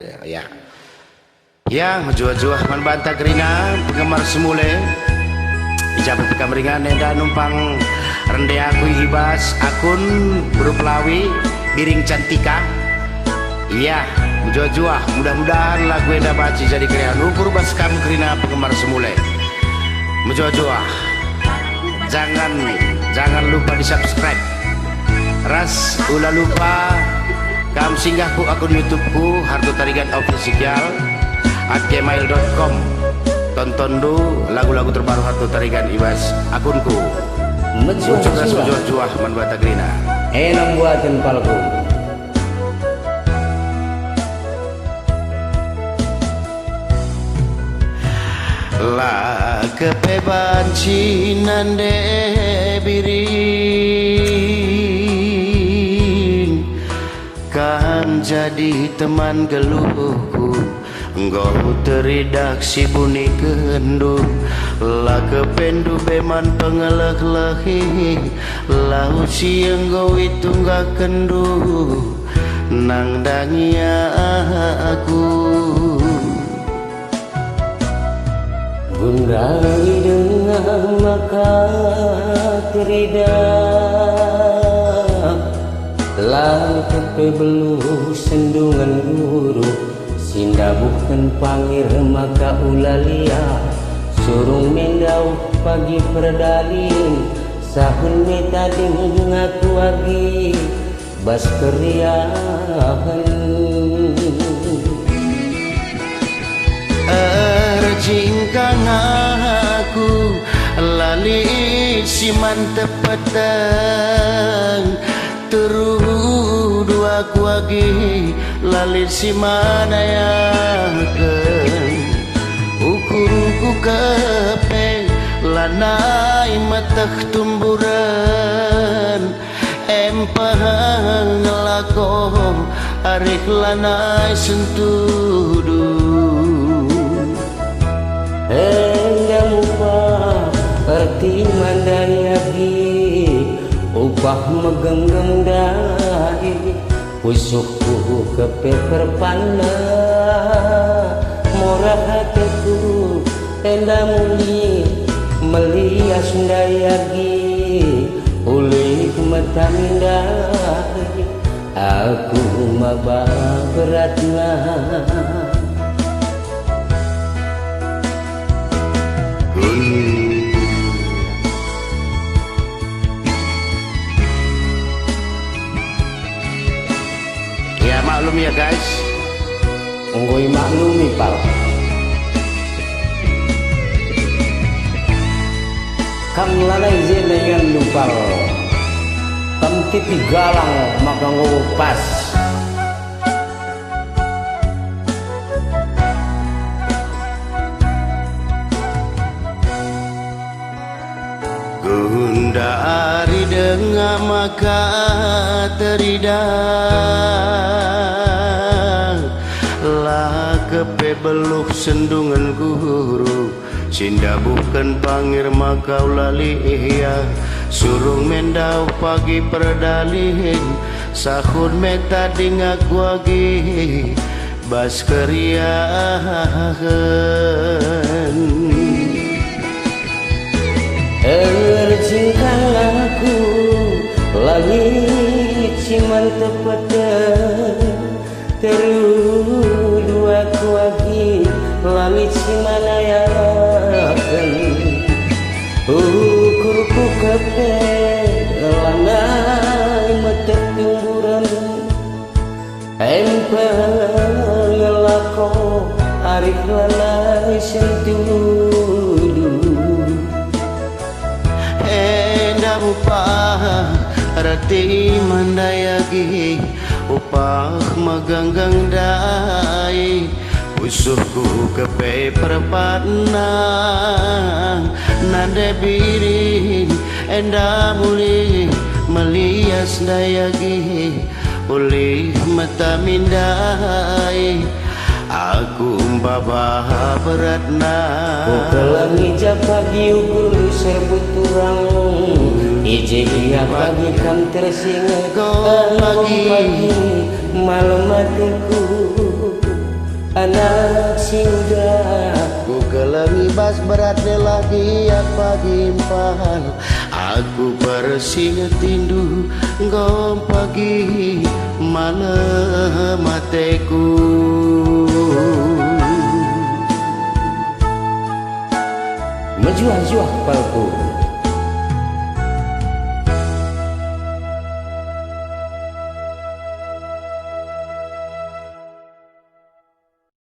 Ya, ya, jua-jua man banta gerina penggemar semule. Ijabah pekamaringan nenda numpang rende aku hibas akun berupelawi biring cantika. Iya, jua-jua mudah-mudahan lagu enda baci jadi krean ukur bas kamu gerina penggemar semule. Jua-jua jangan lupa di subscribe. Ras ulah lupa kamu singgah ku akun YouTubeku Harto Tarigan Official @gmail.com. Tonton dulu lagu-lagu terbaru Harto Tarigan ibas akunku. Mencuras menjuah man bata grina. Enam buatin palku. La kepebanci nande biring kan jadi teman geluhku. Engkau teridak si buni kendu la kependu beman pengelek-lehi lau si engkau itu gak kendu nang dangia aku Gunrai dengan maka teridak la kepe belu sendungan guru Sinda bukan pangir maka ulalia surung mendau pagi perdalin sahun metading ngaku agi bas keriahan erjingkang aku lali si mantep petang teruh dua kuagi lalit si mana yakan ukurku kepe lanai matak tumburan empahang ngelako arik lanai sentudu enggak upah perti mandayagi upah megenggam dahi usuhku kepe perpana murah hatiku tenda muli melias dayagi ulih mata mindai aku mabah beratna maklum ya guys, Unggui maklumi pal. Kam lalai jenengan lupal. Kam tipi galang maka ngupas. Gundari dengan maka teridak la kepe beluk sendungan guru Sinda bukan pangir maka lali iya surung mendau pagi perdalin sahun meta dingak wagi bas keriahan erjingkang aku langit ciman tepatan teru dua kuagi langit cimana yakan ukurku kepe lanai mata tumburan empang ngelako arik lanai sentudu upah rati mandayagi upah meganggang dai usuhku kepe perpatna nande biring enda muli melias dayagi ulih mata mindai aku babah beratna kelangi pagi ukur serbut turang ije dia pagi kam tersinga pagi malam hatiku sudah. Ku kelengi bas beratnya lagi apa gimpahan. Aku bersih tindu ngom pagi mana mateku. Menjuah-juah palku